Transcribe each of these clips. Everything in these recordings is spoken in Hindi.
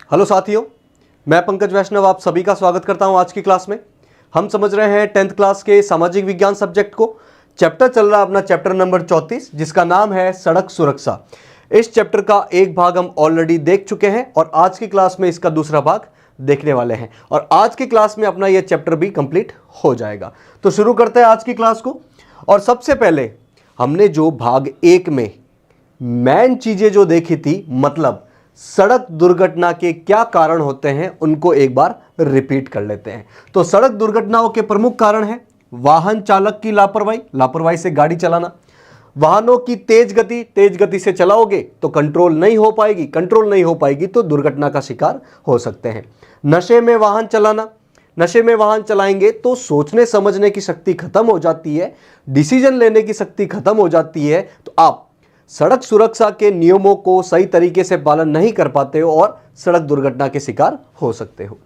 हेलो साथियों, मैं पंकज वैष्णव आप सभी का स्वागत करता हूं। आज की क्लास में हम समझ रहे हैं 10th क्लास के सामाजिक विज्ञान सब्जेक्ट को। चैप्टर चल रहा है अपना चैप्टर नंबर 34, जिसका नाम है सड़क सुरक्षा। इस चैप्टर का एक भाग हम ऑलरेडी देख चुके हैं और आज की क्लास में इसका दूसरा भाग देखने वाले हैं और आज की क्लास में अपना यह चैप्टर भी कंप्लीट हो जाएगा। तो शुरू करते हैं आज की क्लास को। और सबसे पहले हमने जो भाग 1 में मेन चीजें जो देखी थी, मतलब सड़क दुर्घटना के क्या कारण होते हैं, उनको एक बार रिपीट कर लेते हैं। तो सड़क दुर्घटनाओं के प्रमुख कारण हैं वाहन चालक की लापरवाही से गाड़ी चलाना, वाहनों की तेज गति से चलाओगे तो कंट्रोल नहीं हो पाएगी तो दुर्घटना का शिकार हो सकते हैं। नशे में वाहन चलाएंगे तो सोचने समझने की शक्ति खत्म हो जाती है, डिसीजन लेने की शक्ति खत्म हो जाती है, तो आप सड़क सुरक्षा के नियमों को सही तरीके से पालन नहीं कर पाते हो और सड़क दुर्घटना के शिकार हो सकते हो।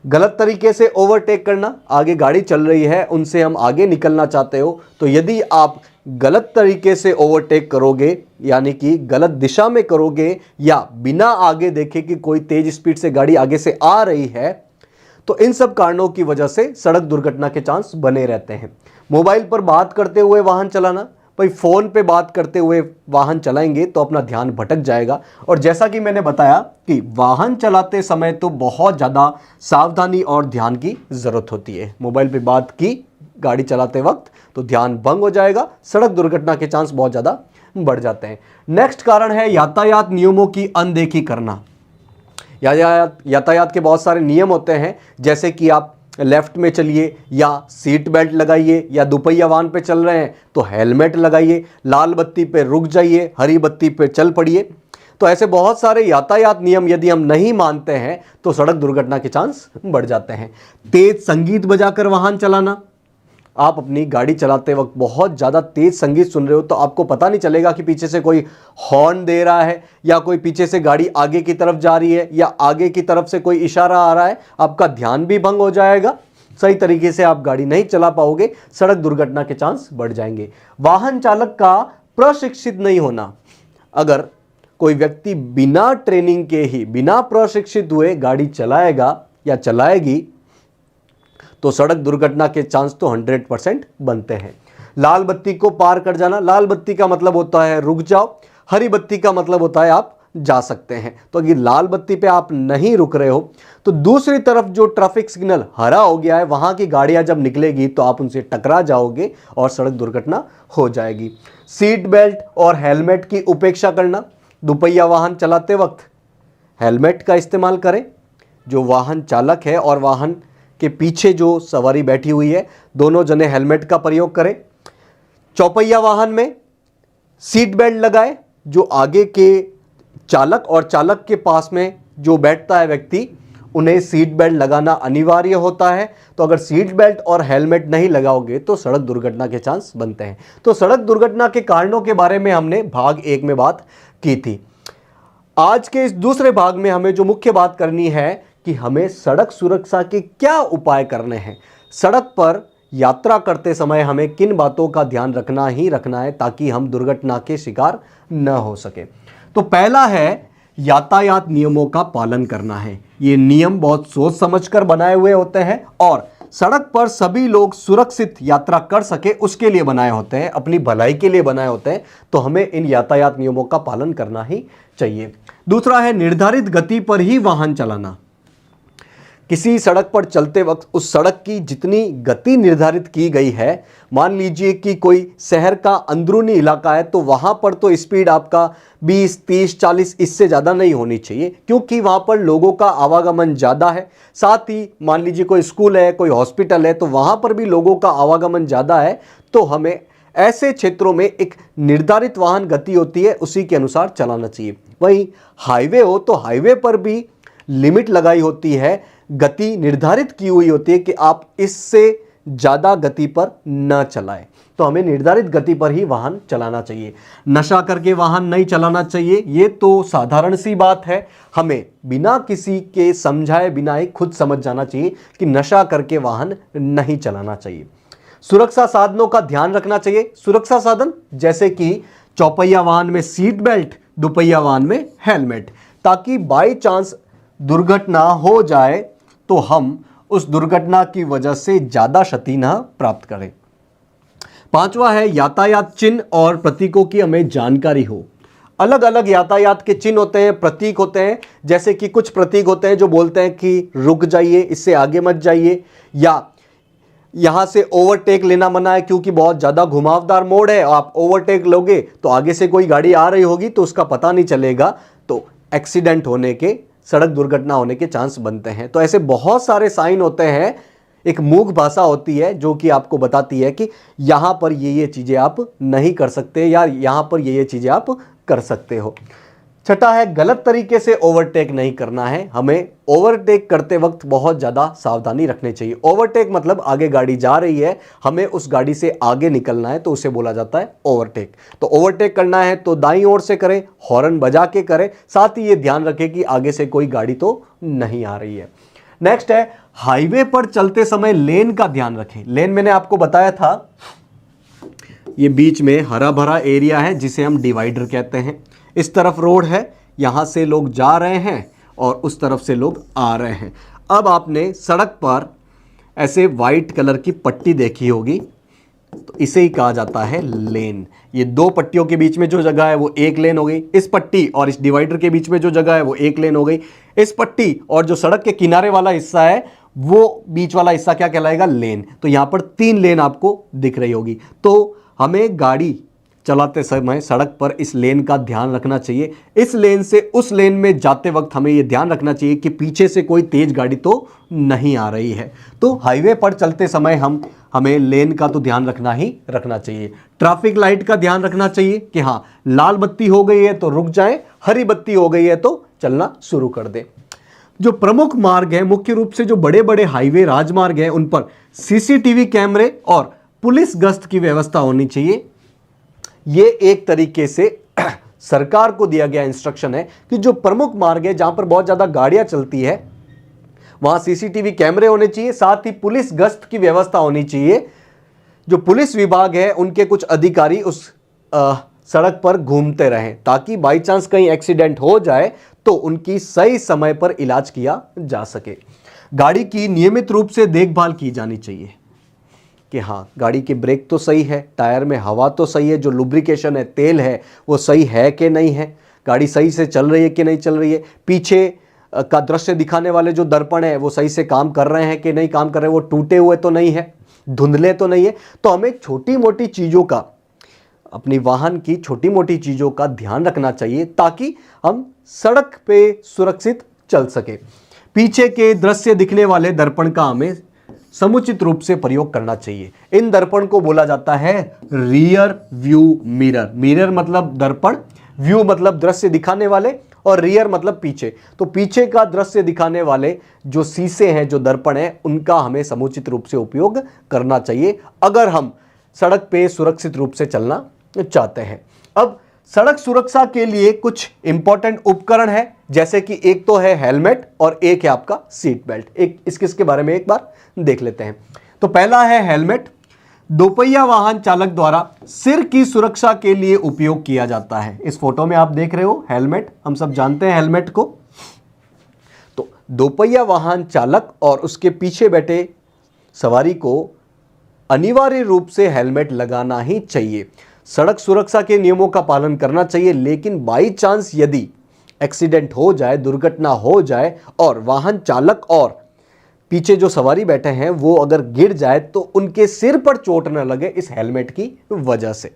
गलत तरीके से ओवरटेक करना, आगे गाड़ी चल रही है उनसे हम आगे निकलना चाहते हो, तो यदि आप गलत तरीके से ओवरटेक करोगे, यानी कि गलत दिशा में करोगे या बिना आगे देखे कि कोई तेज स्पीड से गाड़ी आगे से आ रही है, तो इन सब कारणों की वजह से सड़क दुर्घटना के चांस बने रहते हैं। मोबाइल पर बात करते हुए वाहन चलाना, भाई फोन पे बात करते हुए वाहन चलाएंगे तो अपना ध्यान भटक जाएगा। और जैसा कि मैंने बताया कि वाहन चलाते समय तो बहुत ज़्यादा सावधानी और ध्यान की ज़रूरत होती है। मोबाइल पे बात की गाड़ी चलाते वक्त तो ध्यान भंग हो जाएगा, सड़क दुर्घटना के चांस बहुत ज़्यादा बढ़ जाते हैं। नेक्स्ट कारण है यातायात नियमों की अनदेखी करना। यातायात के बहुत सारे नियम होते हैं, जैसे कि आप लेफ्ट में चलिए या सीट बेल्ट लगाइए, या दुपहिया वाहन पे चल रहे हैं तो हेलमेट लगाइए, लाल बत्ती पे रुक जाइए, हरी बत्ती पे चल पड़िए। तो ऐसे बहुत सारे यातायात नियम यदि हम नहीं मानते हैं तो सड़क दुर्घटना के चांस बढ़ जाते हैं। तेज संगीत बजाकर वाहन चलाना, आप अपनी गाड़ी चलाते वक्त बहुत ज़्यादा तेज संगीत सुन रहे हो तो आपको पता नहीं चलेगा कि पीछे से कोई हॉर्न दे रहा है या कोई पीछे से गाड़ी आगे की तरफ जा रही है या आगे की तरफ से कोई इशारा आ रहा है, आपका ध्यान भी भंग हो जाएगा, सही तरीके से आप गाड़ी नहीं चला पाओगे, सड़क दुर्घटना के चांस बढ़ जाएंगे। वाहन चालक का प्रशिक्षित नहीं होना, अगर कोई व्यक्ति बिना ट्रेनिंग के ही, बिना प्रशिक्षित हुए गाड़ी चलाएगा या चलाएगी तो सड़क दुर्घटना के चांस तो 100% बनते हैं। लाल बत्ती को पार कर जाना, लाल बत्ती का मतलब होता है रुक जाओ, हरी बत्ती का मतलब होता है आप जा सकते हैं। तो अगर लाल बत्ती पे आप नहीं रुक रहे हो तो दूसरी तरफ जो ट्रैफिक सिग्नल हरा हो गया है, वहां की गाड़ियां जब निकलेगी तो आप उनसे टकरा जाओगे और सड़क दुर्घटना हो जाएगी। सीट बेल्ट और हेलमेट की उपेक्षा करना, दुपहिया वाहन चलाते वक्त हेलमेट का इस्तेमाल करें, जो वाहन चालक है और वाहन के पीछे जो सवारी बैठी हुई है, दोनों जने हेलमेट का प्रयोग करें। चौपहिया वाहन में सीट बेल्ट लगाए, जो आगे के चालक और चालक के पास में जो बैठता है व्यक्ति, उन्हें सीट बेल्ट लगाना अनिवार्य होता है। तो अगर सीट बेल्ट और हेलमेट नहीं लगाओगे तो सड़क दुर्घटना के चांस बनते हैं। तो सड़क दुर्घटना के कारणों के बारे में हमने भाग 1 में बात की थी। आज के इस दूसरे भाग में हमें जो मुख्य बात करनी है कि हमें सड़क सुरक्षा के क्या उपाय करने हैं। सड़क पर यात्रा करते समय हमें किन बातों का ध्यान रखना है ताकि हम दुर्घटना के शिकार न हो सके। तो पहला है यातायात नियमों का पालन करना है। ये नियम बहुत सोच समझकर बनाए हुए होते हैं और सड़क पर सभी लोग सुरक्षित यात्रा कर सके उसके लिए बनाए होते हैं, अपनी भलाई के लिए बनाए होते हैं। तो हमें इन यातायात नियमों का पालन करना ही चाहिए। दूसरा है निर्धारित गति पर ही वाहन चलाना। किसी सड़क पर चलते वक्त उस सड़क की जितनी गति निर्धारित की गई है, मान लीजिए कि कोई शहर का अंदरूनी इलाका है तो वहां पर तो स्पीड आपका 20, 30, 40 इससे ज़्यादा नहीं होनी चाहिए, क्योंकि वहां पर लोगों का आवागमन ज़्यादा है। साथ ही मान लीजिए कोई स्कूल है, कोई हॉस्पिटल है, तो वहां पर भी लोगों का आवागमन ज़्यादा है। तो हमें ऐसे क्षेत्रों में एक निर्धारित वाहन गति होती है, उसी के अनुसार चलाना चाहिए। वहीं हाईवे हो तो हाईवे पर भी लिमिट लगाई होती है, गति निर्धारित की हुई होती है कि आप इससे ज़्यादा गति पर न चलाएं। तो हमें निर्धारित गति पर ही वाहन चलाना चाहिए। नशा करके वाहन नहीं चलाना चाहिए, ये तो साधारण सी बात है। हमें बिना किसी के समझाए बिना ही खुद समझ जाना चाहिए कि नशा करके वाहन नहीं चलाना चाहिए। सुरक्षा साधनों का ध्यान रखना चाहिए। सुरक्षा साधन जैसे कि चौपहिया वाहन में सीट बेल्ट, दुपहिया वाहन में हेलमेट, ताकि बाई चांस दुर्घटना हो जाए तो हम उस दुर्घटना की वजह से ज़्यादा क्षति न प्राप्त करें। पांचवा है यातायात चिन्ह और प्रतीकों की हमें जानकारी हो। अलग अलग यातायात के चिन्ह होते हैं, प्रतीक होते हैं। जैसे कि कुछ प्रतीक होते हैं जो बोलते हैं कि रुक जाइए, इससे आगे मत जाइए, या यहां से ओवरटेक लेना मना है क्योंकि बहुत ज्यादा घुमावदार मोड़ है, आप ओवरटेक लोगे तो आगे से कोई गाड़ी आ रही होगी तो उसका पता नहीं चलेगा, तो एक्सीडेंट होने के, सड़क दुर्घटना होने के चांस बनते हैं। तो ऐसे बहुत सारे साइन होते हैं। एक मूक भाषा होती है जो कि आपको बताती है कि यहां पर ये चीजें आप नहीं कर सकते या यहां पर ये चीजें आप कर सकते हो। छठा है गलत तरीके से ओवरटेक नहीं करना है। हमें ओवरटेक करते वक्त बहुत ज़्यादा सावधानी रखनी चाहिए। ओवरटेक मतलब आगे गाड़ी जा रही है, हमें उस गाड़ी से आगे निकलना है, तो उसे बोला जाता है ओवरटेक। तो ओवरटेक करना है तो दाईं ओर से करें, हॉर्न बजा के करें, साथ ही ये ध्यान रखें कि आगे से कोई गाड़ी तो नहीं आ रही है। नेक्स्ट है हाईवे पर चलते समय लेन का ध्यान रखें। लेन मैंने आपको बताया था, ये बीच में हरा भरा एरिया है जिसे हम डिवाइडर कहते हैं। इस तरफ रोड है, यहां से लोग जा रहे हैं और उस तरफ से लोग आ रहे हैं। अब आपने सड़क पर ऐसे वाइट कलर की पट्टी देखी होगी, तो इसे ही कहा जाता है लेन। ये दो पट्टियों के बीच में जो जगह है वो एक लेन हो गई। इस पट्टी और इस डिवाइडर के बीच में जो जगह है वो एक लेन हो गई। इस पट्टी और जो सड़क के किनारे वाला हिस्सा है वो बीच वाला हिस्सा क्या कहलाएगा? लेन। तो यहां पर 3 लेन आपको दिख रही होगी। तो हमें गाड़ी चलाते समय सड़क पर इस लेन का ध्यान रखना चाहिए। इस लेन से उस लेन में जाते वक्त हमें यह ध्यान रखना चाहिए कि पीछे से कोई तेज गाड़ी तो नहीं आ रही है। तो हाईवे पर चलते समय हमें लेन का तो ध्यान रखना ही रखना चाहिए। ट्रैफिक लाइट का ध्यान रखना चाहिए कि हाँ, लाल बत्ती हो गई है तो रुक जाएं, हरी बत्ती हो गई है तो चलना शुरू कर दें। जो प्रमुख मार्ग है, मुख्य रूप से जो बड़े बड़े हाईवे राजमार्ग हैं, उन पर सीसीटीवी कैमरे और पुलिस गश्त की व्यवस्था होनी चाहिए। ये एक तरीके से सरकार को दिया गया इंस्ट्रक्शन है कि जो प्रमुख मार्ग है जहां पर बहुत ज्यादा गाड़ियां चलती है वहां सीसीटीवी कैमरे होने चाहिए, साथ ही पुलिस गश्त की व्यवस्था होनी चाहिए। जो पुलिस विभाग है उनके कुछ अधिकारी उस सड़क पर घूमते रहें ताकि बाई चांस कहीं एक्सीडेंट हो जाए तो उनकी सही समय पर इलाज किया जा सके। गाड़ी की नियमित रूप से देखभाल की जानी चाहिए कि हाँ, गाड़ी की ब्रेक तो सही है, टायर में हवा तो सही है, जो लुब्रिकेशन है, तेल है, वो सही है कि नहीं है, गाड़ी सही से चल रही है कि नहीं चल रही है, पीछे का दृश्य दिखाने वाले जो दर्पण है वो सही से काम कर रहे हैं कि नहीं काम कर रहे हैं, वो टूटे हुए तो नहीं है, धुंधले तो नहीं है। तो हमें छोटी मोटी चीज़ों का, अपनी वाहन की छोटी मोटी चीज़ों का ध्यान रखना चाहिए ताकि हम सड़क पे सुरक्षित चल सके। पीछे के दृश्य दिखने वाले दर्पण का हमें समुचित रूप से प्रयोग करना चाहिए। इन दर्पण को बोला जाता है रियर व्यू मिरर। मिरर मतलब दर्पण, व्यू मतलब दृश्य दिखाने वाले, और रियर मतलब पीछे। तो पीछे का दृश्य दिखाने वाले जो शीशे हैं, जो दर्पण है, उनका हमें समुचित रूप से उपयोग करना चाहिए अगर हम सड़क पे सुरक्षित रूप से चलना चाहते हैं। अब सड़क सुरक्षा के लिए कुछ इंपॉर्टेंट उपकरण है, जैसे कि एक तो है हेलमेट और एक है आपका सीट बेल्ट। एक इसके बारे में एक बार देख लेते हैं। तो पहला है हेलमेट। दोपहिया वाहन चालक द्वारा सिर की सुरक्षा के लिए उपयोग किया जाता है। इस फोटो में आप देख रहे हो हेलमेट, हम सब जानते हैं हेलमेट को। तो दोपहिया वाहन चालक और उसके पीछे बैठे सवारी को अनिवार्य रूप से हेलमेट लगाना ही चाहिए। सड़क सुरक्षा के नियमों का पालन करना चाहिए, लेकिन बाई चांस यदि एक्सीडेंट हो जाए, दुर्घटना हो जाए और वाहन चालक और पीछे जो सवारी बैठे हैं वो अगर गिर जाए तो उनके सिर पर चोट न लगे इस हेलमेट की वजह से।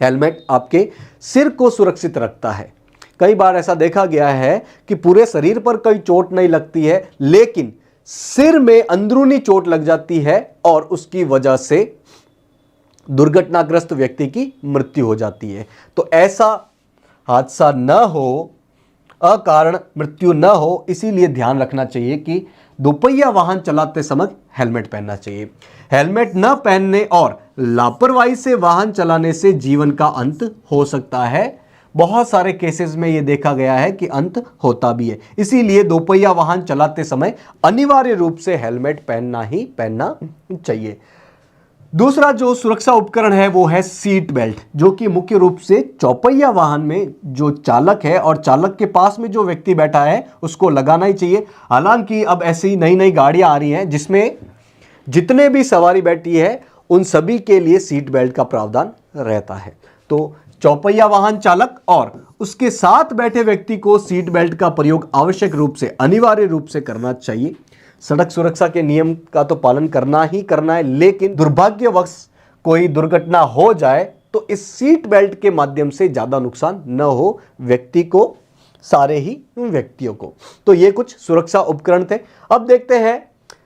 हेलमेट आपके सिर को सुरक्षित रखता है। कई बार ऐसा देखा गया है कि पूरे शरीर पर कोई चोट नहीं लगती है, लेकिन सिर में अंदरूनी चोट लग जाती है और उसकी वजह से दुर्घटनाग्रस्त व्यक्ति की मृत्यु हो जाती है। तो ऐसा हादसा न हो, अकारण मृत्यु न हो, इसीलिए ध्यान रखना चाहिए कि दोपहिया वाहन चलाते समय हेलमेट पहनना चाहिए। हेलमेट न पहनने और लापरवाही से वाहन चलाने से जीवन का अंत हो सकता है। बहुत सारे केसेस में यह देखा गया है कि अंत होता भी है। इसीलिए दोपहिया वाहन चलाते समय अनिवार्य रूप से हेलमेट पहनना ही पहनना चाहिए। दूसरा जो सुरक्षा उपकरण है वो है सीट बेल्ट, जो कि मुख्य रूप से चौपहिया वाहन में जो चालक है और चालक के पास में जो व्यक्ति बैठा है उसको लगाना ही चाहिए। हालांकि अब ऐसी नई नई गाड़ियां आ रही हैं जिसमें जितने भी सवारी बैठी है उन सभी के लिए सीट बेल्ट का प्रावधान रहता है। तो चौपहिया वाहन चालक और उसके साथ बैठे व्यक्ति को सीट बेल्ट का प्रयोग आवश्यक रूप से, अनिवार्य रूप से करना चाहिए। सड़क सुरक्षा के नियम का तो पालन करना ही करना है, लेकिन दुर्भाग्यवश कोई दुर्घटना हो जाए तो इस सीट बेल्ट के माध्यम से ज्यादा नुकसान न हो व्यक्ति को, सारे ही व्यक्तियों को। तो ये कुछ सुरक्षा उपकरण थे। अब देखते हैं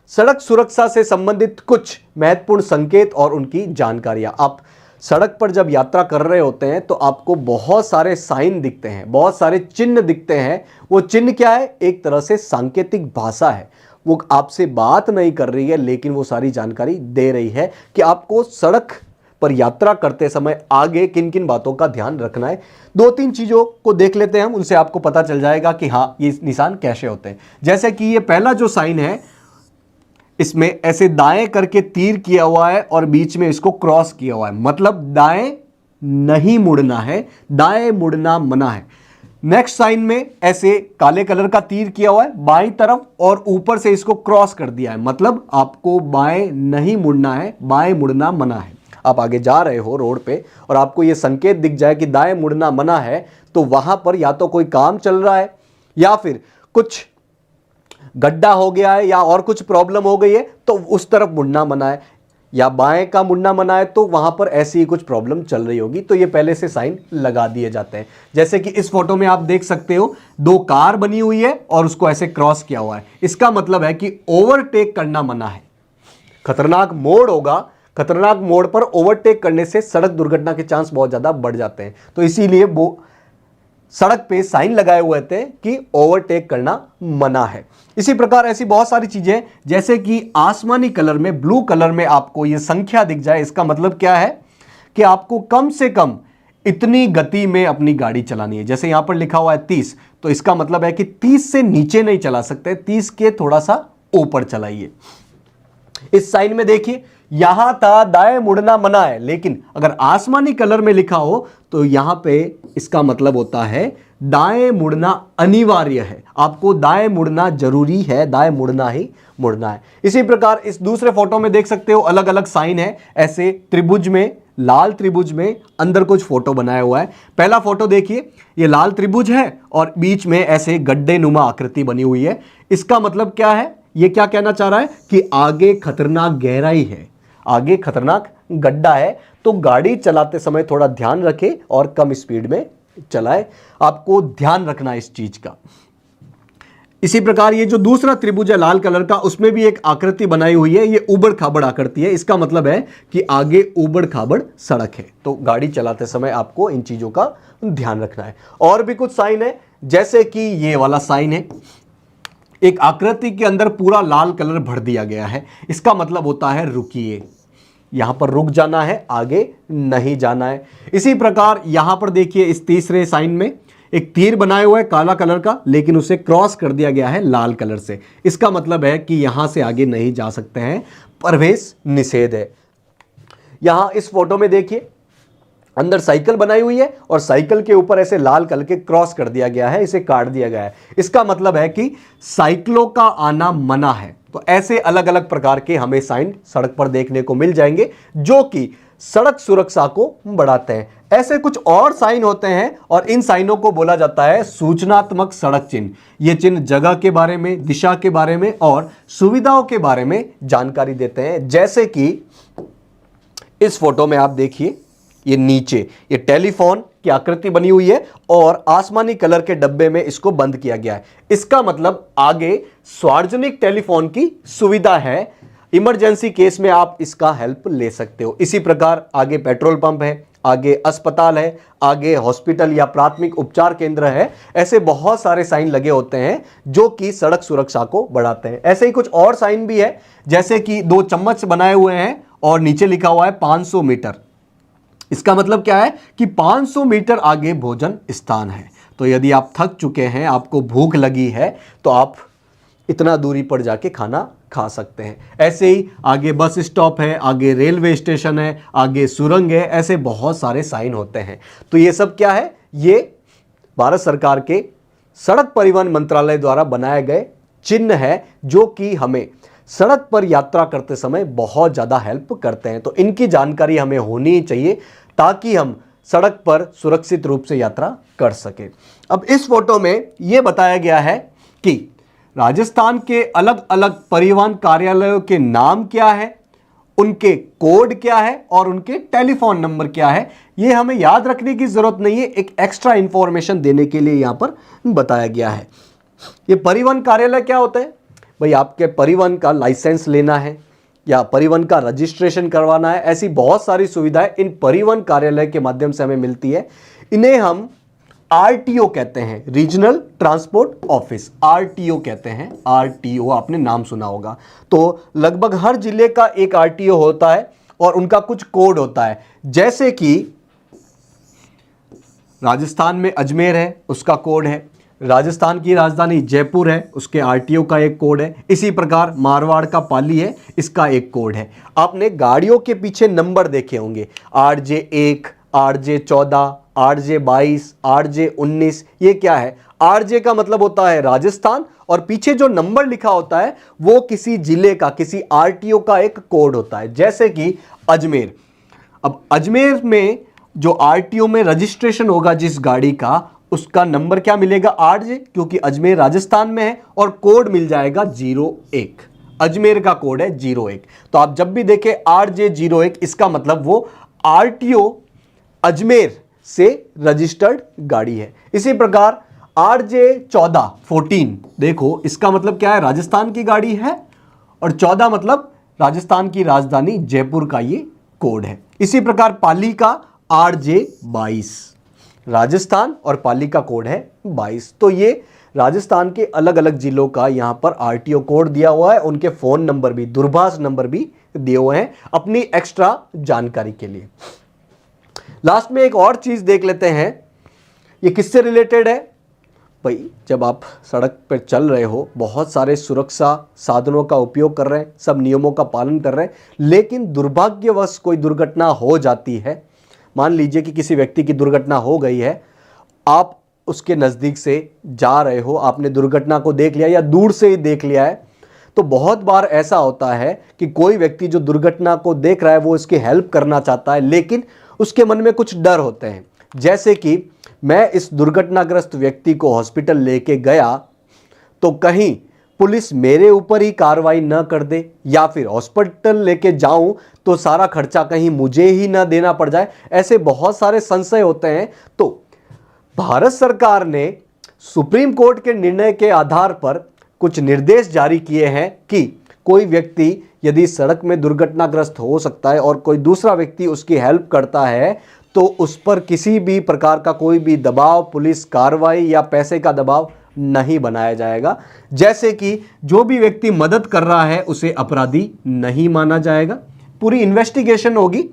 सड़क सुरक्षा से संबंधित कुछ महत्वपूर्ण संकेत और उनकी जानकारियां। आप सड़क पर जब यात्रा कर रहे होते हैं तो आपको बहुत सारे साइन दिखते हैं, बहुत सारे चिन्ह दिखते हैं। वो चिन्ह क्या है? एक तरह से सांकेतिक भाषा है। वो आपसे बात नहीं कर रही है, लेकिन वो सारी जानकारी दे रही है कि आपको सड़क पर यात्रा करते समय आगे किन किन बातों का ध्यान रखना है। 2-3 चीज़ों को देख लेते हैं हम, उनसे आपको पता चल जाएगा कि हाँ ये निशान कैसे होते हैं। जैसे कि ये पहला जो साइन है, इसमें ऐसे दाएं करके तीर किया हुआ है और बीच में इसको क्रॉस किया हुआ है, मतलब दाएं नहीं मुड़ना है, दाएं मुड़ना मना है। नेक्स्ट साइन में ऐसे काले कलर का तीर किया हुआ है बाईं तरफ और ऊपर से इसको क्रॉस कर दिया है, मतलब आपको बाएं नहीं मुड़ना है, बाएं मुड़ना मना है। आप आगे जा रहे हो रोड पे और आपको यह संकेत दिख जाए कि दाएं मुड़ना मना है, तो वहां पर या तो कोई काम चल रहा है या फिर कुछ गड्ढा हो गया है या और कुछ प्रॉब्लम हो गई है तो उस तरफ मुड़ना मना है, या बाएं का मुड़ना मना है तो वहां पर ऐसी ही कुछ प्रॉब्लम चल रही होगी। तो ये पहले से साइन लगा दिए जाते हैं। जैसे कि इस फोटो में आप देख सकते हो 2 कार बनी हुई है और उसको ऐसे क्रॉस किया हुआ है। इसका मतलब है कि ओवरटेक करना मना है। खतरनाक मोड़ होगा, खतरनाक मोड़ पर ओवरटेक करने से सड़क दुर्घटना के चांस बहुत ज्यादा बढ़ जाते हैं। तो इसीलिए वो सड़क पे साइन लगाए हुए थे कि ओवरटेक करना मना है। इसी प्रकार ऐसी बहुत सारी चीजें, जैसे कि आसमानी कलर में, ब्लू कलर में आपको ये संख्या दिख जाए, इसका मतलब क्या है कि आपको कम से कम इतनी गति में अपनी गाड़ी चलानी है। जैसे यहां पर लिखा हुआ है 30, तो इसका मतलब है कि 30 से नीचे नहीं चला सकते, 30 के थोड़ा सा ऊपर चलाइए। इस साइन में देखिए यहां था दाएं मुड़ना मना है, लेकिन अगर आसमानी कलर में लिखा हो तो यहां पे इसका मतलब होता है दाएं मुड़ना अनिवार्य है, आपको दाएं मुड़ना जरूरी है, दाएं मुड़ना ही मुड़ना है। इसी प्रकार इस दूसरे फोटो में देख सकते हो अलग अलग साइन है, ऐसे त्रिभुज में, लाल त्रिभुज में अंदर कुछ फोटो बनाया हुआ है। पहला फोटो देखिए, ये लाल त्रिभुज है और बीच में ऐसे गड्ढे नुमा आकृति बनी हुई है। इसका मतलब क्या है? ये क्या कहना चाह रहा है कि आगे खतरनाक गहराई है, आगे खतरनाक गड्ढा है, तो गाड़ी चलाते समय थोड़ा ध्यान रखें और कम स्पीड में चलाएं। आपको ध्यान रखना है इस चीज का। इसी प्रकार ये जो दूसरा त्रिभुज है लाल कलर का, उसमें भी एक आकृति बनाई हुई है, ये उबड़ खाबड़ आकृति है। इसका मतलब है कि आगे उबड़ खाबड़ सड़क है, तो गाड़ी चलाते समय आपको इन चीजों का ध्यान रखना है। और भी कुछ साइन है, जैसे कि ये वाला साइन है, एक आकृति के अंदर पूरा लाल कलर भर दिया गया है। इसका मतलब होता है रुकिए, यहां पर रुक जाना है, आगे नहीं जाना है। इसी प्रकार यहां पर देखिए इस तीसरे साइन में एक तीर बनाया हुआ है काला कलर का, लेकिन उसे क्रॉस कर दिया गया है लाल कलर से। इसका मतलब है कि यहां से आगे नहीं जा सकते हैं, प्रवेश निषेध है। यहां इस फोटो में देखिए अंदर साइकिल बनाई हुई है और साइकिल के ऊपर ऐसे लाल कलर के क्रॉस कर दिया गया है, इसे काट दिया गया है। इसका मतलब है कि साइकिलों का आना मना है। तो ऐसे अलग अलग प्रकार के हमें साइन सड़क पर देखने को मिल जाएंगे जो कि सड़क सुरक्षा को बढ़ाते हैं। ऐसे कुछ और साइन होते हैं और इन साइनों को बोला जाता है सूचनात्मक सड़क चिन्ह। ये चिन्ह जगह के बारे में, दिशा के बारे में और सुविधाओं के बारे में जानकारी देते हैं। जैसे कि इस फोटो में आप देखिए, ये नीचे ये टेलीफोन की आकृति बनी हुई है और आसमानी कलर के डब्बे में इसको बंद किया गया है। इसका मतलब आगे सार्वजनिक टेलीफोन की सुविधा है, इमरजेंसी केस में आप इसका हेल्प ले सकते हो। इसी प्रकार आगे पेट्रोल पंप है, आगे अस्पताल है, आगे हॉस्पिटल या प्राथमिक उपचार केंद्र है। ऐसे बहुत सारे साइन लगे होते हैं जो कि सड़क सुरक्षा को बढ़ाते हैं। ऐसे ही कुछ और साइन भी है, जैसे कि 2 चम्मच बनाए हुए हैं और नीचे लिखा हुआ है 500 मीटर। इसका मतलब क्या है कि 500 मीटर आगे भोजन स्थान है। तो यदि आप थक चुके हैं, आपको भूख लगी है, तो आप इतना दूरी पर जाके खाना खा सकते हैं। ऐसे ही आगे बस स्टॉप है, आगे रेलवे स्टेशन है, आगे सुरंग है, ऐसे बहुत सारे साइन होते हैं। तो ये सब क्या है? ये भारत सरकार के सड़क परिवहन मंत्रालय द्वारा बनाए गए चिन्ह है जो कि हमें सड़क पर यात्रा करते समय बहुत ज़्यादा हेल्प करते हैं। तो इनकी जानकारी हमें होनी चाहिए ताकि हम सड़क पर सुरक्षित रूप से यात्रा कर सकें। अब इस फोटो में यह बताया गया है कि राजस्थान के अलग अलग परिवहन कार्यालयों के नाम क्या है, उनके कोड क्या है और उनके टेलीफोन नंबर क्या है। यह हमें याद रखने की जरूरत नहीं है, एक एक्स्ट्रा इंफॉर्मेशन देने के लिए यहां पर बताया गया है। ये परिवहन कार्यालय क्या होता है? भाई आपके परिवहन का लाइसेंस लेना है या परिवहन का रजिस्ट्रेशन करवाना है, ऐसी बहुत सारी सुविधाएं इन परिवहन कार्यालय के माध्यम से हमें मिलती है। इन्हें हम आरटीओ कहते हैं, रीजनल ट्रांसपोर्ट ऑफिस, आरटीओ कहते हैं। आरटीओ आपने नाम सुना होगा। तो लगभग हर जिले का एक आरटीओ होता है और उनका कुछ कोड होता है। जैसे कि राजस्थान में अजमेर है, उसका कोड है। राजस्थान की राजधानी जयपुर है, उसके आरटीओ का एक कोड है। इसी प्रकार मारवाड़ का पाली है, इसका एक कोड है। आपने गाड़ियों के पीछे नंबर देखे होंगे, RJ1, RJ14, RJ22, RJ19। ये क्या है? RJ का मतलब होता है राजस्थान और पीछे जो नंबर लिखा होता है वो किसी जिले का, किसी आरटीओ का एक कोड होता है। जैसे कि अजमेर, अब अजमेर में जो आरटीओ में रजिस्ट्रेशन होगा जिस गाड़ी का, उसका नंबर क्या मिलेगा? RJ, क्योंकि अजमेर राजस्थान में है, और कोड मिल जाएगा 01। अजमेर का कोड है 01। तो आप जब भी देखें RJ01, इसका मतलब वो आरटीओ अजमेर से रजिस्टर्ड गाड़ी है। इसी प्रकार RJ14, देखो इसका मतलब क्या है? राजस्थान की गाड़ी है, और 14 मतलब राजस्थान की जयपुर का ये कोड है। इसी प्रकार पाली का RJ22, राजस्थान और पाली का कोड है 22। तो ये राजस्थान के अलग अलग जिलों का यहां पर आरटीओ कोड दिया हुआ है, उनके फोन नंबर भी, दूरभाष नंबर भी दिए हुए हैं अपनी एक्स्ट्रा जानकारी के लिए। लास्ट में एक और चीज देख लेते हैं, ये किससे रिलेटेड है? भाई जब आप सड़क पर चल रहे हो, बहुत सारे सुरक्षा साधनों का उपयोग कर रहे हैं, सब नियमों का पालन कर रहे हैं, लेकिन दुर्भाग्यवश कोई दुर्घटना हो जाती है। मान लीजिए कि किसी व्यक्ति की दुर्घटना हो गई है, आप उसके नज़दीक से जा रहे हो, आपने दुर्घटना को देख लिया या दूर से ही देख लिया है, तो बहुत बार ऐसा होता है कि कोई व्यक्ति जो दुर्घटना को देख रहा है वो इसकी हेल्प करना चाहता है, लेकिन उसके मन में कुछ डर होते हैं। जैसे कि मैं इस दुर्घटनाग्रस्त व्यक्ति को हॉस्पिटल लेके गया तो कहीं पुलिस मेरे ऊपर ही कार्रवाई न कर दे, या फिर हॉस्पिटल लेके जाऊं तो सारा खर्चा कहीं मुझे ही ना देना पड़ जाए। ऐसे बहुत सारे संशय होते हैं। तो भारत सरकार ने सुप्रीम कोर्ट के निर्णय के आधार पर कुछ निर्देश जारी किए हैं कि कोई व्यक्ति यदि सड़क में दुर्घटनाग्रस्त हो सकता है और कोई दूसरा व्यक्ति उसकी हेल्प करता है, तो उस पर किसी भी प्रकार का कोई भी दबाव, पुलिस कार्रवाई या पैसे का दबाव नहीं बनाया जाएगा। जैसे कि जो भी व्यक्ति मदद कर रहा है उसे अपराधी नहीं माना जाएगा। पूरी इन्वेस्टिगेशन होगी,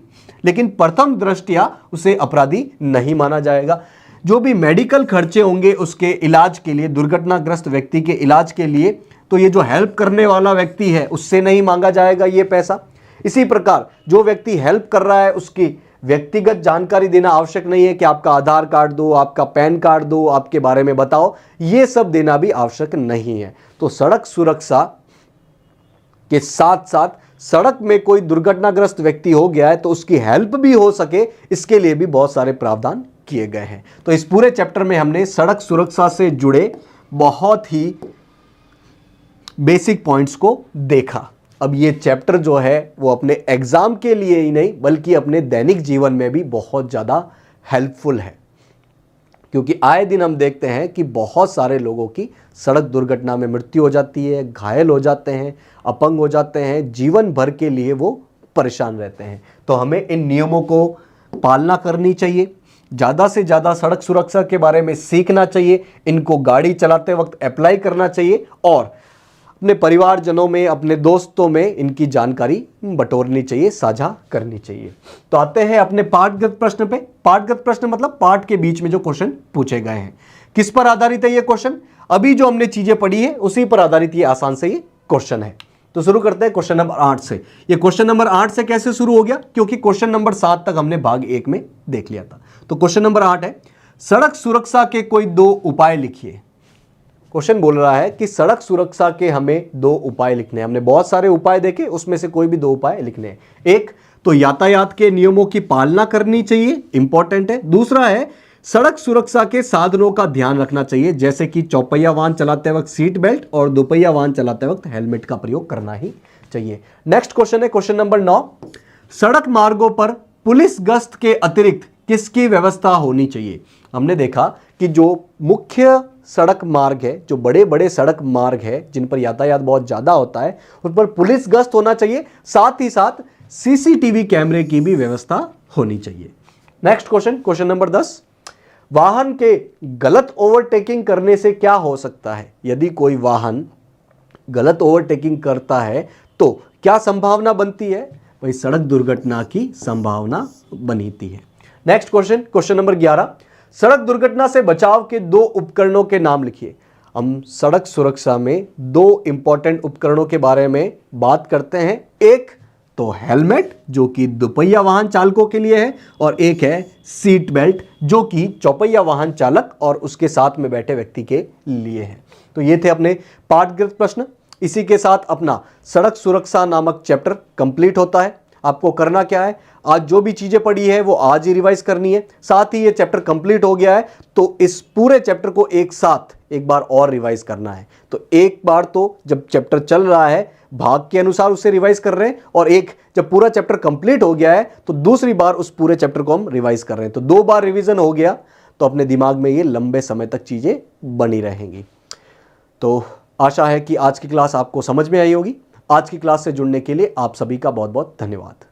लेकिन प्रथम दृष्टया उसे अपराधी नहीं माना जाएगा। जो भी मेडिकल खर्चे होंगे उसके इलाज के लिए, दुर्घटनाग्रस्त व्यक्ति के इलाज के लिए, तो ये जो हेल्प करने वाला व्यक्ति है उससे नहीं मांगा जाएगा ये पैसा। इसी प्रकार जो व्यक्ति हेल्प कर रहा है उसकी व्यक्तिगत जानकारी देना आवश्यक नहीं है कि आपका आधार कार्ड दो, आपका पैन कार्ड दो, आपके बारे में बताओ, ये सब देना भी आवश्यक नहीं है। तो सड़क सुरक्षा के साथ साथ सड़क में कोई दुर्घटनाग्रस्त व्यक्ति हो गया है तो उसकी हेल्प भी हो सके, इसके लिए भी बहुत सारे प्रावधान किए गए हैं। तो इस पूरे चैप्टर में हमने सड़क सुरक्षा से जुड़े बहुत ही बेसिक पॉइंट्स को देखा। अब ये चैप्टर जो है वो अपने एग्जाम के लिए ही नहीं बल्कि अपने दैनिक जीवन में भी बहुत ज़्यादा हेल्पफुल है, क्योंकि आए दिन हम देखते हैं कि बहुत सारे लोगों की सड़क दुर्घटना में मृत्यु हो जाती है, घायल हो जाते हैं, अपंग हो जाते हैं, जीवन भर के लिए वो परेशान रहते हैं। तो हमें इन नियमों को पालना करनी चाहिए, ज़्यादा से ज़्यादा सड़क सुरक्षा के बारे में सीखना चाहिए, इनको गाड़ी चलाते वक्त अप्लाई करना चाहिए और अपने परिवारजनों में, अपने दोस्तों में इनकी जानकारी बटोरनी चाहिए, साझा करनी चाहिए। तो आते हैं अपने पाठगत प्रश्न पे। पाठगत प्रश्न मतलब पाठ के बीच में जो क्वेश्चन पूछे गए हैं। किस पर आधारित है ये क्वेश्चन? अभी जो हमने चीजें पढ़ी है उसी पर आधारित ये आसान से ये क्वेश्चन है। तो शुरू करते हैं क्वेश्चन नंबर 8 से। ये क्वेश्चन नंबर 8 से कैसे शुरू हो गया, क्योंकि क्वेश्चन नंबर 7 तक हमने भाग 1 में देख लिया था। तो क्वेश्चन नंबर 8 है, सड़क सुरक्षा के कोई 2 उपाय लिखिए। क्वेश्चन बोल रहा है कि सड़क सुरक्षा के हमें 2 उपाय लिखने हैं। हमने बहुत सारे उपाय देखे, उसमें से कोई भी 2 उपाय लिखने हैं। एक तो यातायात के नियमों की पालना करनी चाहिए, इंपॉर्टेंट है। दूसरा है सड़क सुरक्षा के साधनों का ध्यान रखना चाहिए, जैसे कि चौपहिया वाहन चलाते वक्त सीट बेल्ट और दोपहिया वाहन चलाते वक्त हेलमेट का प्रयोग करना ही चाहिए। नेक्स्ट क्वेश्चन है क्वेश्चन नंबर 9, सड़क मार्गों पर पुलिस गश्त के अतिरिक्त किसकी व्यवस्था होनी चाहिए। हमने देखा कि जो मुख्य सड़क मार्ग है, जो बड़े बड़े सड़क मार्ग है जिन पर यातायात बहुत ज्यादा होता है, उन पर पुलिस गश्त होना चाहिए, साथ ही साथ सीसीटीवी कैमरे की भी व्यवस्था होनी चाहिए। नेक्स्ट क्वेश्चन, क्वेश्चन नंबर 10, वाहन के गलत ओवरटेकिंग करने से क्या हो सकता है। यदि कोई वाहन गलत ओवरटेकिंग करता है तो क्या संभावना बनती है, भाई सड़क दुर्घटना की संभावना बनती है। नेक्स्ट क्वेश्चन, क्वेश्चन नंबर 11, सड़क दुर्घटना से बचाव के 2 उपकरणों के नाम लिखिए। हम सड़क सुरक्षा में 2 इंपॉर्टेंट उपकरणों के बारे में बात करते हैं। एक तो हेलमेट जो कि दुपहिया वाहन चालकों के लिए है, और एक है सीट बेल्ट जो कि चौपहिया वाहन चालक और उसके साथ में बैठे व्यक्ति के लिए है। तो ये थे अपने पाठगत प्रश्न। इसी के साथ अपना सड़क सुरक्षा नामक चैप्टर कंप्लीट होता है। आपको करना क्या है, आज जो भी चीजें पढ़ी है वो आज ही रिवाइज करनी है। साथ ही ये चैप्टर कंप्लीट हो गया है तो इस पूरे चैप्टर को एक साथ एक बार और रिवाइज करना है। तो एक बार तो जब चैप्टर चल रहा है भाग के अनुसार उसे रिवाइज कर रहे हैं, और एक जब पूरा चैप्टर कंप्लीट हो गया है तो दूसरी बार उस पूरे चैप्टर को हम रिवाइज कर रहे हैं। तो 2 बार रिवीजन हो गया तो अपने दिमाग में ये लंबे समय तक चीजें बनी रहेंगी। तो आशा है कि आज की क्लास आपको समझ में आई होगी। आज की क्लास से जुड़ने के लिए आप सभी का बहुत बहुत धन्यवाद।